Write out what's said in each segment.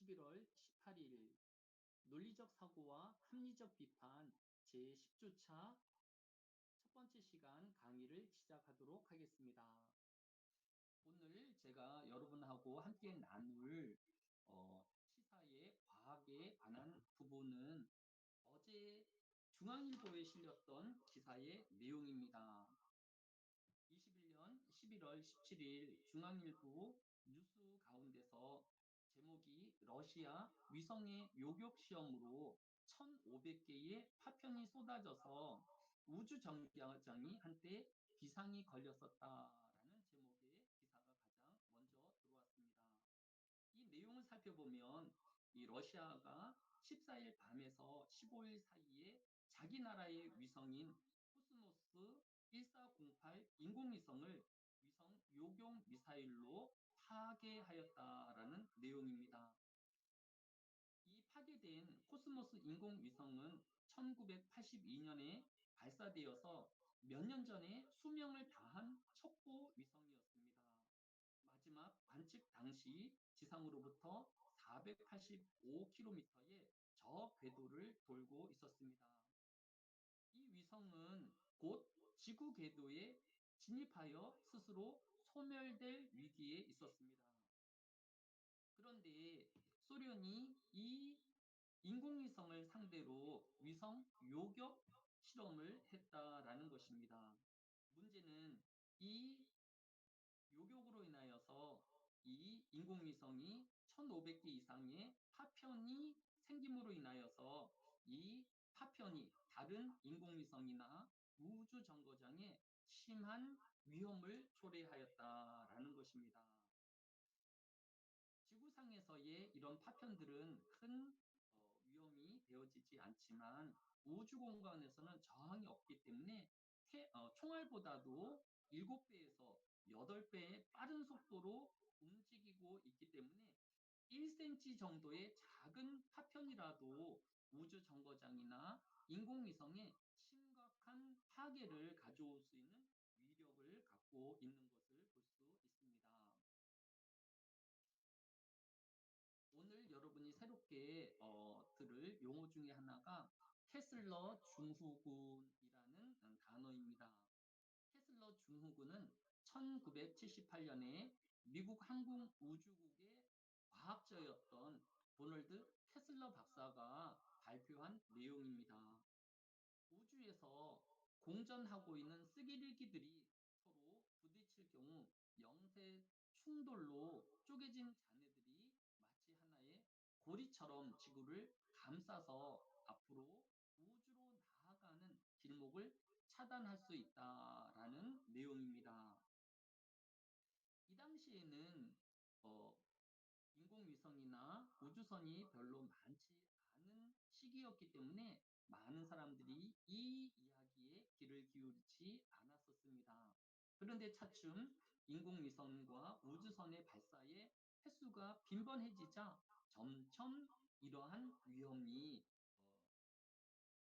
11월 18일 논리적 사고와 합리적 비판 제10주차 첫 번째 시간 강의를 시작하도록 하겠습니다. 오늘 제가 여러분하고 함께 나눌 시사의 과학에 관한 부분은 어제 중앙일보에 실렸던 기사의 내용입니다. 21년 11월 17일 중앙일보 뉴스 가운데서 제목이 러시아 위성의 요격 시험으로 1,500개의 파편이 쏟아져서 우주 정거장이 한때 비상이 걸렸었다라는 제목의 기사가 가장 먼저 들어왔습니다. 이 내용을 살펴보면 이 러시아가 14일 밤에서 15일 사이에 자기 나라의 위성인 코스모스 1408 인공위성을 위성 요격 미사일로 파괴하였다라는 내용입니다. 이 파괴된 코스모스 인공위성은 1982년에 발사되어서 몇 년 전에 수명을 다한 첩보 위성이었습니다. 마지막 관측 당시 지상으로부터 485km의 저궤도를 돌고 있었습니다. 이 위성은 곧 지구 궤도에 진입하여 스스로 소멸될 위기에 있었습니다. 그런데 소련이 이 인공위성을 상대로 위성 요격 실험을 했다라는 것입니다. 문제는 이 요격으로 인하여서 이 인공위성이 1,500개 이상의 파편이 생김으로 인하여서 이 파편이 다른 인공위성이나 우주 정거장에 심한 위험을 초래하였다라는 것입니다. 지구상에서의 이런 파편들은 큰 위험이 되어지지 않지만 우주 공간에서는 저항이 없기 때문에 총알보다도 7배에서 8배의 빠른 속도로 움직이고 있기 때문에 1cm 정도의 작은 파편이라도 우주 정거장이나 인공위성에 심각한 파괴를 가져올 수 있는 위력을 갖고 있는 것을 볼 수 있습니다. 오늘 여러분이 새롭게 들을 용어 중에 하나가 테슬러 중후군이라는 단어입니다. 테슬러 중후군은 1978년에 미국 항공우주국의 과학자였던 도널드 테슬러 박사가 발표한 내용입니다. 우주에서 공전하고 있는 쓰레기들이 서로 부딪힐 경우 영세 충돌로 쪼개진 잔해들이 마치 하나의 고리처럼 지구를 감싸서 앞으로 우주로 나아가는 길목을 차단할 수 있다라는 내용입니다. 이 당시에는 어, 인공위성이나 우주선이 별로 많지 않은 시기였기 때문에 많은 사람들이 이 이야기에 귀를 기울이지 않았었습니다. 그런데 차츰 인공위성과 우주선의 발사에 횟수가 빈번해지자 점점 이러한 위험이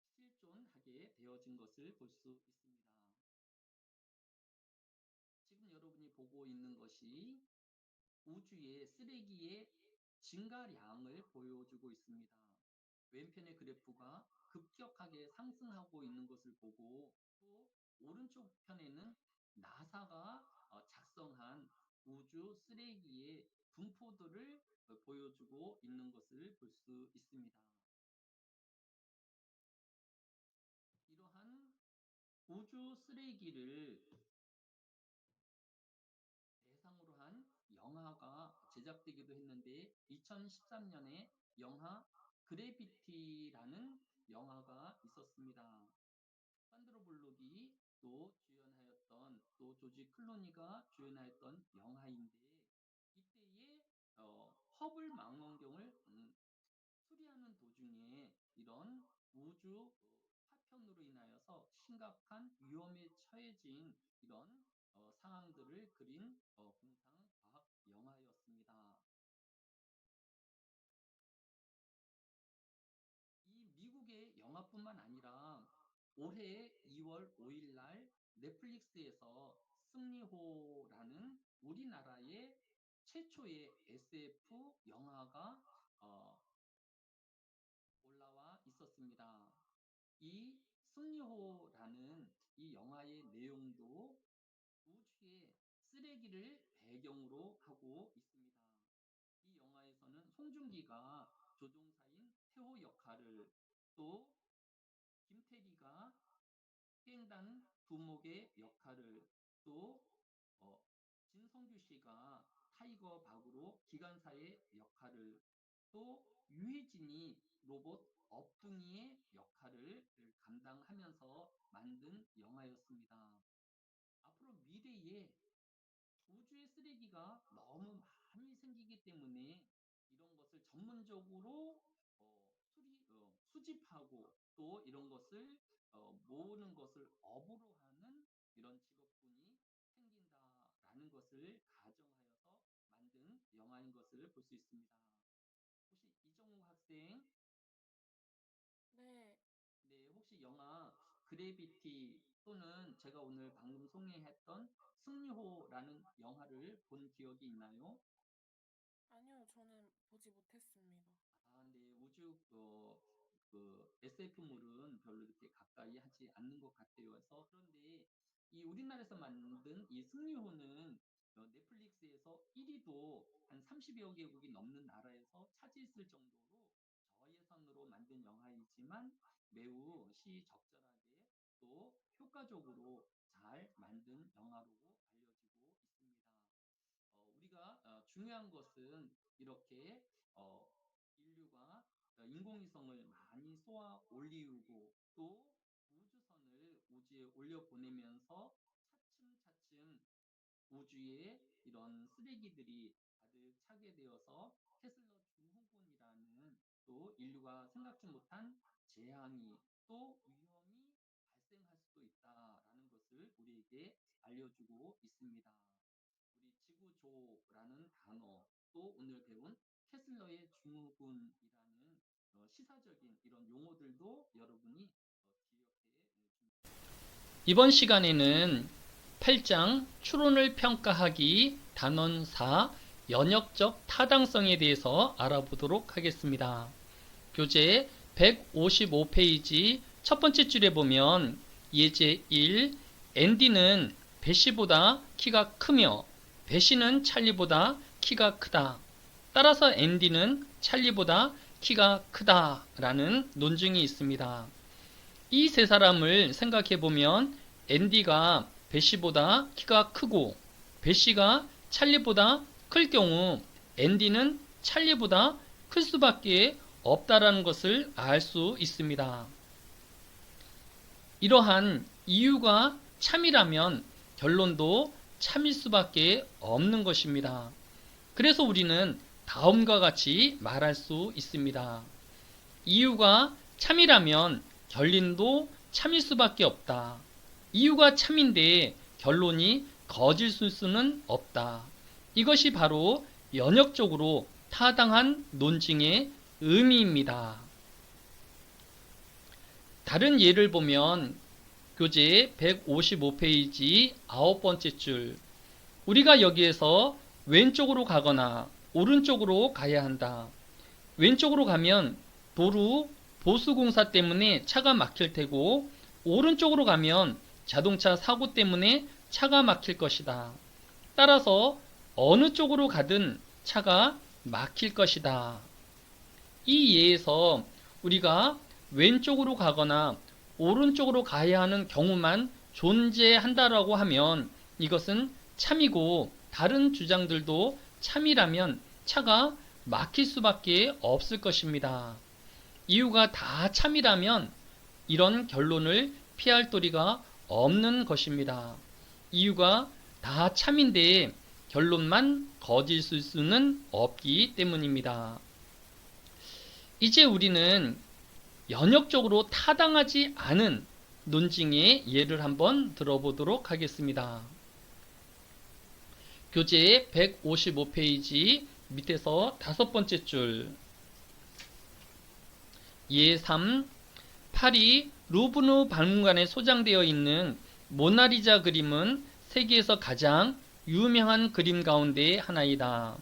실존하게 되어진 것을 볼 수 있습니다. 지금 여러분이 보고 있는 것이 우주의 쓰레기의 증가량을 보여주고 있습니다. 왼편의 그래프가 급격하게 상승하고 있는 것을 보고 또 오른쪽 편에는 나사가 작성한 우주 쓰레기의 분포들을 보여주고 있는 것을 볼 수 있습니다. 이러한 우주 쓰레기를 대상으로 한 영화가 제작되기도 했는데 2013년에 영화 그래비티라는 영화가 있었습니다. 산드로 블록이 또 주연하였던 또 조지 클루니가 주연하였던 영화인데 이때의 허블 망원경을 수리하는 도중에 이런 우주 파편으로 인하여서 심각한 위험에 처해진 이런 상황들을 그린 공상 과학 영화였습니다. 이 미국의 영화뿐만 아니라 올해 2월 5일 날 넷플릭스에서 승리호라는 우리나라의 최초의 SF 영화가 어, 올라와 있었습니다. 이 승리호라는 이 영화의 내용도 우주의 쓰레기를 배경으로 하고 있습니다. 이 영화에서는 송중기가 조종사인 태호 역할을, 또 김태리가 수행단 두목의 역할을, 또 어, 진성규 씨가 타이거 박으로 기관사의 역할을, 또 유해진이 로봇 업둥이의 역할을 감당하면서 만든 영화였습니다. 앞으로 미래에 우주의 쓰레기가 너무 많이 생기기 때문에 이런 것을 전문적으로 수집하고, 또 이런 것을 모으는 것을 업으로 하는 이런 직업군이 생긴다라는 것을 가정하여서 만든 영화인 것을 볼 수 있습니다. 혹시 이정우 학생, 네, 네, 혹시 영화 그래비티 또는 제가 오늘 방금 소개했던 승리호라는 영화를 본 기억이 있나요? 아니요, 저는 보지 못했습니다. 아, 네, 우주 그 SF물은 별로 이렇게 가까이 하지 않는 것 같아요. 그래서 그런데 이 우리나라에서 만든 이 승리호는 넷플릭스에서 1위도 한 30여 개국이 넘는 나라에서 차지했을 정도로 저예산으로 만든 영화이지만 매우 시적절하게 또 효과적으로 잘 만든 영화로 알려지고 있습니다. 우리가 중요한 것은 이렇게 어, 인류가 인공위성을 많이 쏘아 올리고, 또 우주선을 우주에 올려 보내면서 차츰차츰 우주에 이런 쓰레기들이 가득 차게 되어서 테슬라 중후군이라는 또 인류가 생각지 못한 재앙이, 또 위험이 발생할 수도 있다라는 것을 우리에게 알려주고 있습니다. 우리 지구조라는 단어, 또 오늘 배운 캐슬러의 증후군이라는 시사적인 이런 용어들도 여러분이 기억해 주면 이번 시간에는 8장 추론을 평가하기 단원 4 연역적 타당성에 대해서 알아보도록 하겠습니다. 교재 155페이지 첫 번째 줄에 보면 예제 1, 앤디는 배시보다 키가 크며 배시는 찰리보다 키가 크다. 따라서 앤디는 찰리보다 키가 크다 라는 논증이 있습니다. 이 세 사람을 생각해 보면 앤디가 배시보다 키가 크고 배시가 찰리보다 클 경우 앤디는 찰리보다 클 수밖에 없다라는 것을 알 수 있습니다. 이러한 이유가 참이라면 결론도 참일 수밖에 없는 것입니다. 그래서 우리는 다음과 같이 말할 수 있습니다. 이유가 참이라면 결론도 참일 수밖에 없다. 이유가 참인데 결론이 거짓일 수는 없다. 이것이 바로 연역적으로 타당한 논증의 의미입니다. 다른 예를 보면 교재 155페이지 9번째 줄, 우리가 여기에서 왼쪽으로 가거나 오른쪽으로 가야 한다. 왼쪽으로 가면 도로 보수공사 때문에 차가 막힐 테고, 오른쪽으로 가면 자동차 사고 때문에 차가 막힐 것이다. 따라서 어느 쪽으로 가든 차가 막힐 것이다. 이 예에서 우리가 왼쪽으로 가거나 오른쪽으로 가야 하는 경우만 존재한다라고 하면 이것은 참이고, 다른 주장들도 참이라면 차가 막힐 수밖에 없을 것입니다. 이유가 다 참이라면 이런 결론을 피할 도리가 없는 것입니다. 이유가 다 참인데 결론만 거짓일 수는 없기 때문입니다. 이제 우리는 연역적으로 타당하지 않은 논증의 예를 한번 들어보도록 하겠습니다. 교재 155페이지 밑에서 다섯 번째 줄, 예 3, 파리 루브르 박물관에 소장되어 있는 모나리자 그림은 세계에서 가장 유명한 그림 가운데 하나이다.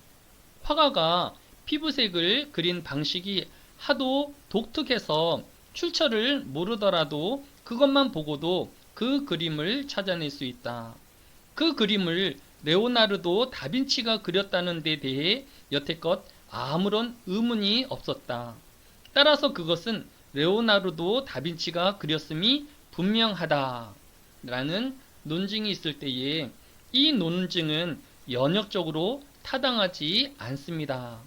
화가가 피부색을 그린 방식이 하도 독특해서 출처를 모르더라도 그것만 보고도 그 그림을 찾아낼 수 있다. 그 그림을 레오나르도 다빈치가 그렸다는 데 대해 여태껏 아무런 의문이 없었다. 따라서 그것은 레오나르도 다빈치가 그렸음이 분명하다 라는 논증이 있을 때에 이 논증은 연역적으로 타당하지 않습니다.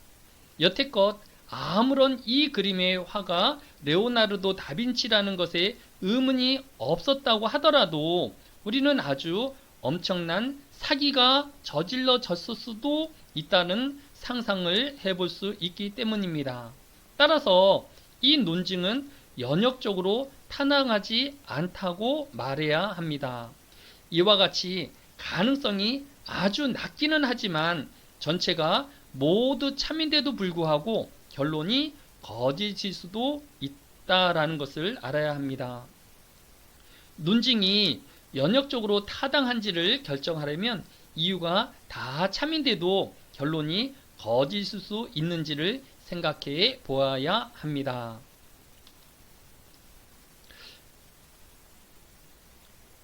여태껏 아무런 이 그림의 화가 레오나르도 다빈치라는 것에 의문이 없었다고 하더라도 우리는 아주 엄청난 사기가 저질러졌을 수도 있다는 상상을 해볼 수 있기 때문입니다. 따라서 이 논증은 연역적으로 타당하지 않다고 말해야 합니다. 이와 같이 가능성이 아주 낮기는 하지만 전체가 모두 참인데도 불구하고 결론이 거짓일 수도 있다라는 것을 알아야 합니다. 논증이 연역적으로 타당한지를 결정하려면 이유가 다 참인데도 결론이 거짓일 수 있는지를 생각해 보아야 합니다.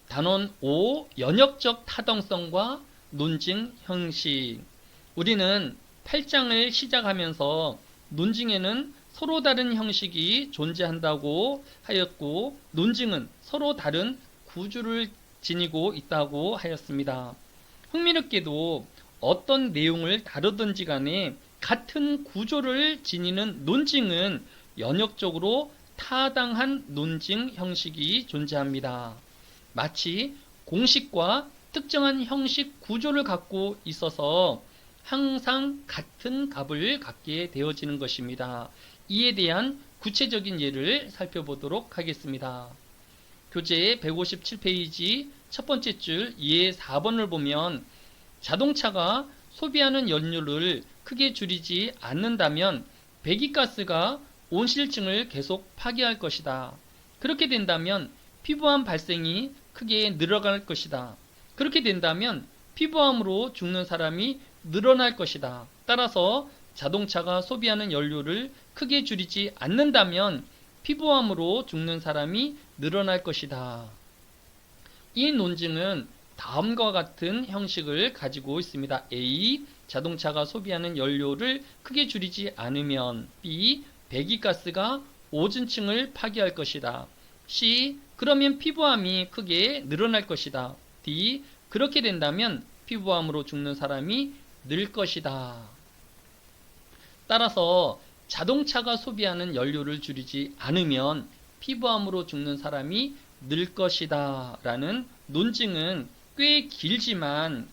단원 5. 연역적 타당성과 논증 형식. 우리는 8장을 시작하면서 논증에는 서로 다른 형식이 존재한다고 하였고 논증은 서로 다른 구조를 지니고 있다고 하였습니다. 흥미롭게도 어떤 내용을 다루든지 간에 같은 구조를 지니는 논증은 연역적으로 타당한 논증 형식이 존재합니다. 마치 공식과 특정한 형식 구조를 갖고 있어서 항상 같은 값을 갖게 되어지는 것입니다. 이에 대한 구체적인 예를 살펴보도록 하겠습니다. 교재 157페이지 첫 번째 줄 예 4번을 보면 자동차가 소비하는 연료를 크게 줄이지 않는다면 배기가스가 온실층을 계속 파괴할 것이다. 그렇게 된다면 피부암 발생이 크게 늘어갈 것이다. 그렇게 된다면 피부암으로 죽는 사람이 늘어날 것이다. 따라서 자동차가 소비하는 연료를 크게 줄이지 않는다면 피부암으로 죽는 사람이 늘어날 것이다. 이 논증은 다음과 같은 형식을 가지고 있습니다. A. 자동차가 소비하는 연료를 크게 줄이지 않으면 B. 배기가스가 오존층을 파괴할 것이다. C. 그러면 피부암이 크게 늘어날 것이다. D. 그렇게 된다면 피부암으로 죽는 사람이 늘 것이다. 따라서 자동차가 소비하는 연료를 줄이지 않으면 피부암으로 죽는 사람이 늘 것이다 라는 논증은 꽤 길지만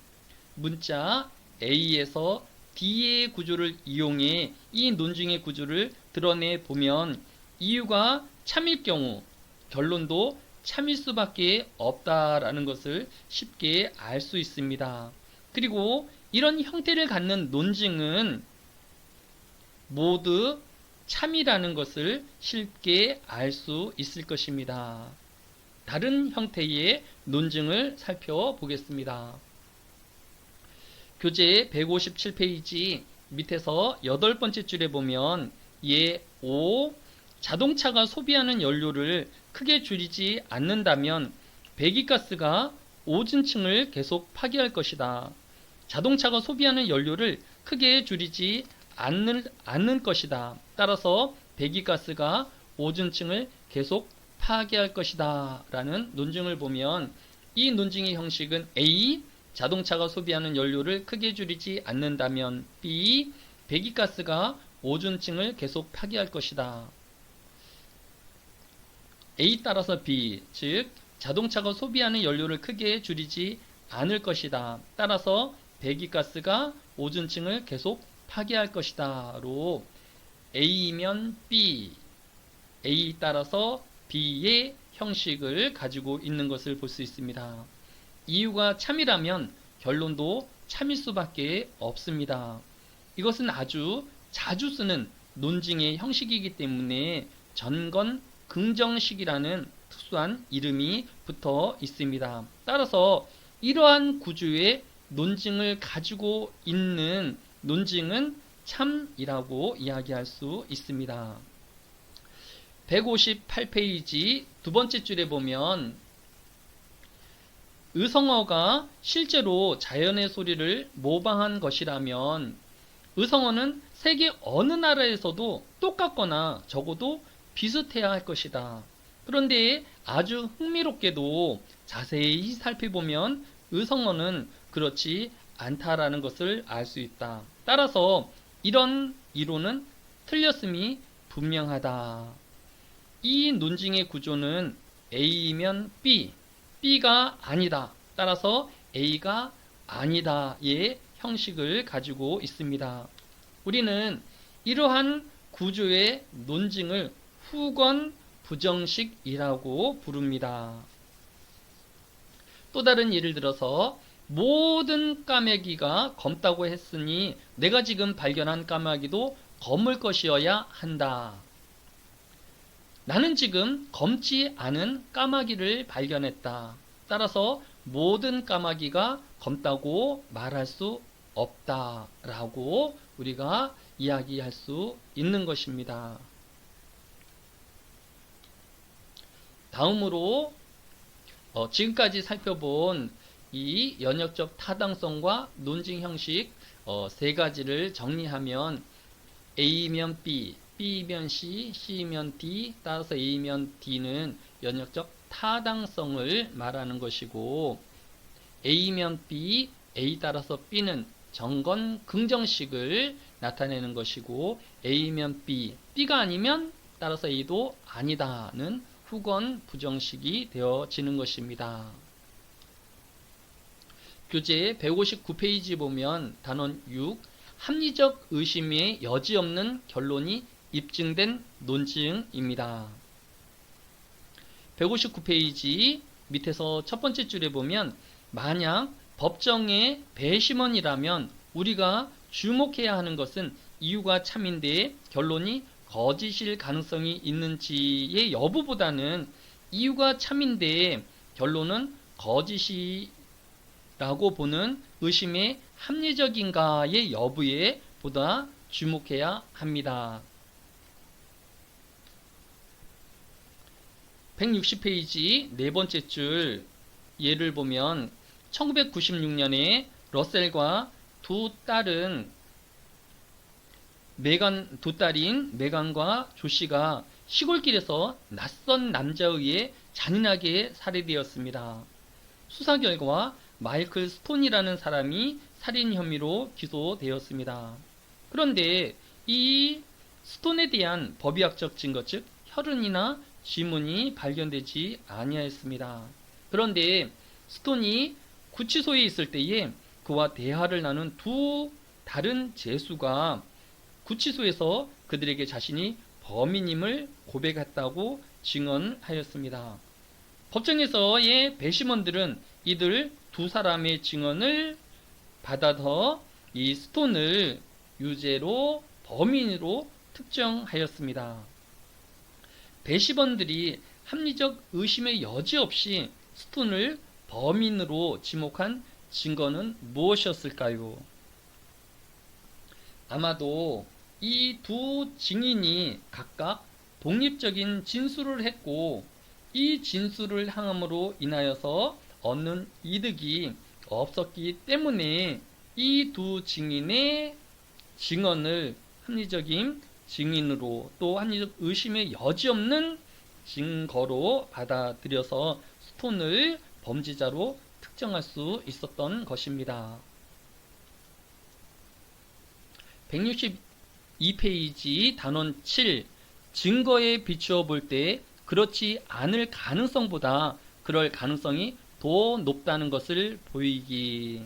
문자 A에서 D의 구조를 이용해 이 논증의 구조를 드러내 보면 이유가 참일 경우 결론도 참일 수밖에 없다라는 것을 쉽게 알 수 있습니다. 그리고 이런 형태를 갖는 논증은 모두 참이라는 것을 쉽게 알 수 있을 것입니다. 다른 형태의 논증을 살펴보겠습니다. 교재 157페이지 밑에서 8번째 줄에 보면 예 5. 자동차가 소비하는 연료를 크게 줄이지 않는다면 배기가스가 오존층을 계속 파괴할 것이다. 자동차가 소비하는 연료를 크게 줄이지 않는 것이다. 따라서 배기가스가 오존층을 계속 파괴할 것이다 라는 논증을 보면 이 논증의 형식은 A. 자동차가 소비하는 연료를 크게 줄이지 않는다면 B. 배기가스가 오존층을 계속 파괴할 것이다. A 따라서 B, 즉 자동차가 소비하는 연료를 크게 줄이지 않을 것이다. 따라서 배기가스가 오존층을 계속 파괴할 것이다. 로 A면 B, A 따라서 B의 형식을 가지고 있는 것을 볼 수 있습니다. 이유가 참이라면 결론도 참일 수밖에 없습니다. 이것은 아주 자주 쓰는 논증의 형식이기 때문에 전건 긍정식이라는 특수한 이름이 붙어 있습니다. 따라서 이러한 구조의 논증을 가지고 있는 논증은 참이라고 이야기할 수 있습니다. 158페이지 두 번째 줄에 보면 의성어가 실제로 자연의 소리를 모방한 것이라면 의성어는 세계 어느 나라에서도 똑같거나 적어도 비슷해야 할 것이다. 그런데 아주 흥미롭게도 자세히 살펴보면 의성어는 그렇지 않다라는 것을 알 수 있다. 따라서 이런 이론은 틀렸음이 분명하다. 이 논증의 구조는 A이면 B, B가 아니다. 따라서 A가 아니다의 형식을 가지고 있습니다. 우리는 이러한 구조의 논증을 후건 부정식이라고 부릅니다. 또 다른 예를 들어서 모든 까마귀가 검다고 했으니 내가 지금 발견한 까마귀도 검을 것이어야 한다. 나는 지금 검지 않은 까마귀를 발견했다. 따라서 모든 까마귀가 검다고 말할 수 없다라고 우리가 이야기할 수 있는 것입니다. 다음으로 지금까지 살펴본 이 연역적 타당성과 논증 형식 세 가지를 정리하면 A면 B, B면 C, C면 D, 따라서 A면 D는 연역적 타당성을 말하는 것이고 A면 B, A 따라서 B는 정건 긍정식을 나타내는 것이고 A면 B, B가 아니면 따라서 A도 아니다는 후건 부정식이 되어지는 것입니다. 교재 159페이지 보면 단원 6, 합리적 의심의 여지없는 결론이 입증된 논증입니다. 159페이지 밑에서 첫 번째 줄에 보면 만약 법정의 배심원이라면 우리가 주목해야 하는 것은 이유가 참인데 결론이 거짓일 가능성이 있는지의 여부보다는 이유가 참인데 결론은 거짓이라고 보는 의심의 합리적인가의 여부에 보다 주목해야 합니다. 160페이지 네 번째 줄 예를 보면 1996년에 러셀과 두 딸인 메간과 조씨가 시골길에서 낯선 남자에 의해 잔인하게 살해되었습니다. 수사 결과 마이클 스톤이라는 사람이 살인 혐의로 기소되었습니다. 그런데 이 스톤에 대한 법의학적 증거 즉 혈흔이나 지문이 발견되지 아니하였습니다. 그런데 스톤이 구치소에 있을 때에 그와 대화를 나눈 두 다른 죄수가 구치소에서 그들에게 자신이 범인임을 고백했다고 증언하였습니다. 법정에서의 배심원들은 이들 두 사람의 증언을 받아서 이 스톤을 유죄로 범인으로 특정하였습니다. 배심원들이 합리적 의심의 여지 없이 스톤을 범인으로 지목한 증거는 무엇이었을까요? 아마도 이 두 증인이 각각 독립적인 진술을 했고 이 진술을 함으로 인하여서 얻는 이득이 없었기 때문에 이 두 증인의 증언을 합리적인 증인으로 또 합리적 의심의 여지 없는 증거로 받아들여서 스톤을 범죄자로 특정할 수 있었던 것입니다. 162페이지 단원 7 증거에 비추어 볼 때 그렇지 않을 가능성보다 그럴 가능성이 더 높다는 것을 보이기.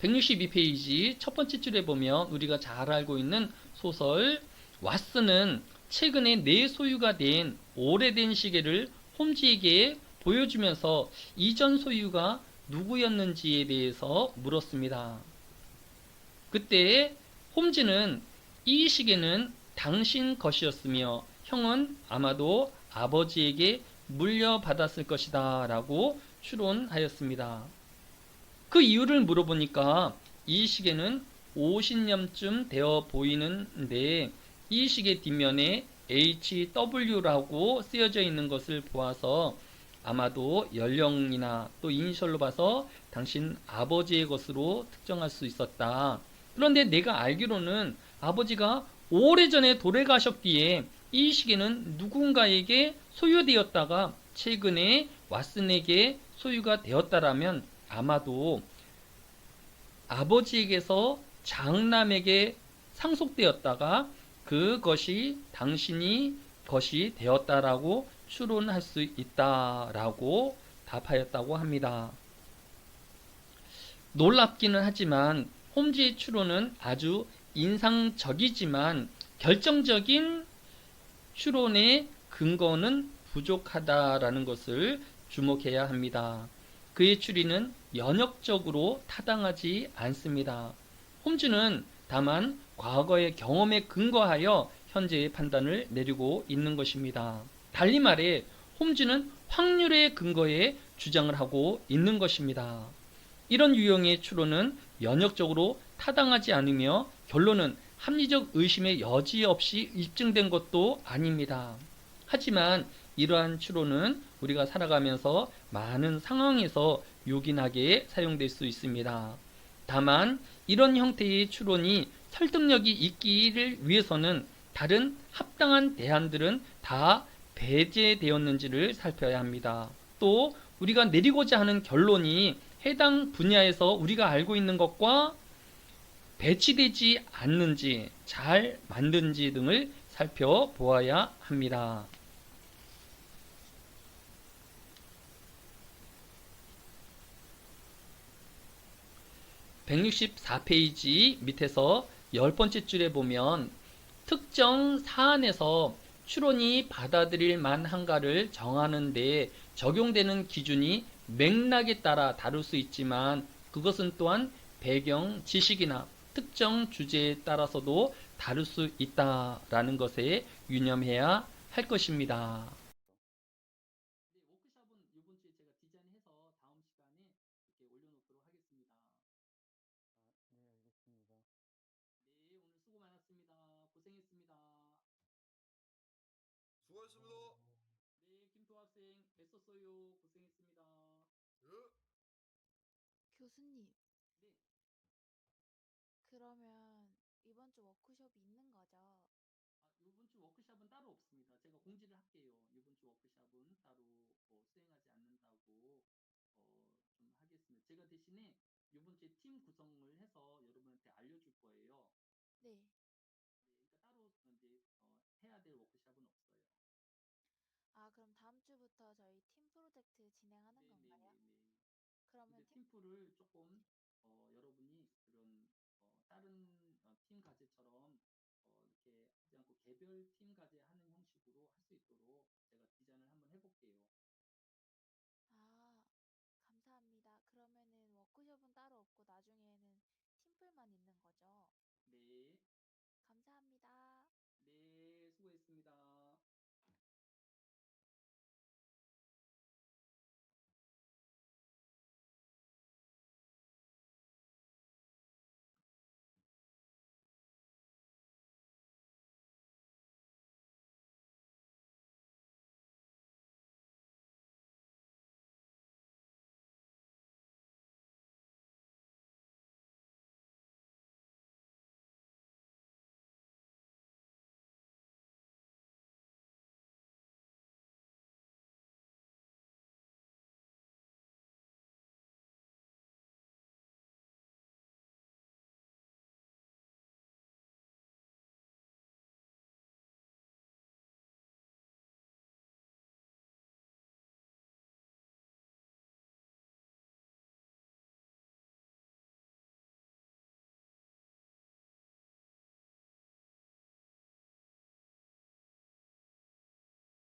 162페이지 첫 번째 줄에 보면 우리가 잘 알고 있는 소설 왓슨은 최근에 내 소유가 된 오래된 시계를 홈즈에게 보여주면서 이전 소유가 누구였는지에 대해서 물었습니다. 그때 홈즈는 이 시계는 당신 것이었으며 형은 아마도 아버지에게 물려받았을 것이다 라고 추론하였습니다. 그 이유를 물어보니까 이 시계는 50년쯤 되어 보이는데 이 시계 뒷면에 HW라고 쓰여져 있는 것을 보아서 아마도 연령이나 또 이니셜로 봐서 당신 아버지의 것으로 특정할 수 있었다. 그런데 내가 알기로는 아버지가 오래전에 돌아가셨기에 이 시계는 누군가에게 소유되었다가 최근에 왓슨에게 소유가 되었다라면 아마도 아버지에게서 장남에게 상속되었다가 그것이 당신이 것이 되었다라고 추론할 수 있다라고 답하였다고 합니다. 놀랍기는 하지만 홈즈의 추론은 아주 인상적이지만 결정적인 추론의 근거는 부족하다라는 것을 주목해야 합니다. 그의 추리는 연역적으로 타당하지 않습니다. 홈즈는 다만 과거의 경험에 근거하여 현재의 판단을 내리고 있는 것입니다. 달리 말해 홈즈는 확률의 근거에 주장을 하고 있는 것입니다. 이런 유형의 추론은 연역적으로 타당하지 않으며 결론은 합리적 의심의 여지 없이 입증된 것도 아닙니다. 하지만 이러한 추론은 우리가 살아가면서 많은 상황에서 요긴하게 사용될 수 있습니다. 다만 이런 형태의 추론이 설득력이 있기를 위해서는 다른 합당한 대안들은 다 배제되었는지를 살펴야 합니다. 또 우리가 내리고자 하는 결론이 해당 분야에서 우리가 알고 있는 것과 배치되지 않는지 잘 만든지 등을 살펴보아야 합니다. 164페이지 밑에서 10번째 줄에 보면 특정 사안에서 추론이 받아들일 만한가를 정하는 데 적용되는 기준이 맥락에 따라 다를 수 있지만 그것은 또한 배경 지식이나 특정 주제에 따라서도 다를 수 있다라는 것에 유념해야 할 것입니다. 네, 워크샵은 이번 주에 제가 디자인해서 다음 시간에 이렇게 올려놓도록 하겠습니다. 네, 오늘 수고 많았습니다. 고생했습니다. 수고하셨습니다. 네, 김토 학생 애썼어요. 고생했습니다. 예. 교수님, 네, 그러면 이번 주 워크숍이 있는 거죠? 이번 주 워크샵은 따로 없습니다. 제가 공지를 할게요. 이번 주 워크샵은 따로 수행하지 않는다고 좀 하겠습니다. 제가 대신에 이번 주에 팀 구성을 해서 여러분한테 알려줄 거예요. 네. 네, 그러니까 따로 이제 해야 될 워크샵은 없어요. 아, 그럼 다음 주부터 저희 팀 프로젝트 진행하는 건가요? 네네네네. 이제 그러면 팀, 팀플을 조금 여러분이 그런 다른 팀 과제처럼 이렇게 하지 않고 개별 팀 과제 하는 형식으로 할 수 있도록 제가 디자인을 한번 해볼게요. 아, 감사합니다. 그러면은 워크숍은 따로 없고 나중에는 팀플만 있는 거죠? 네. 감사합니다.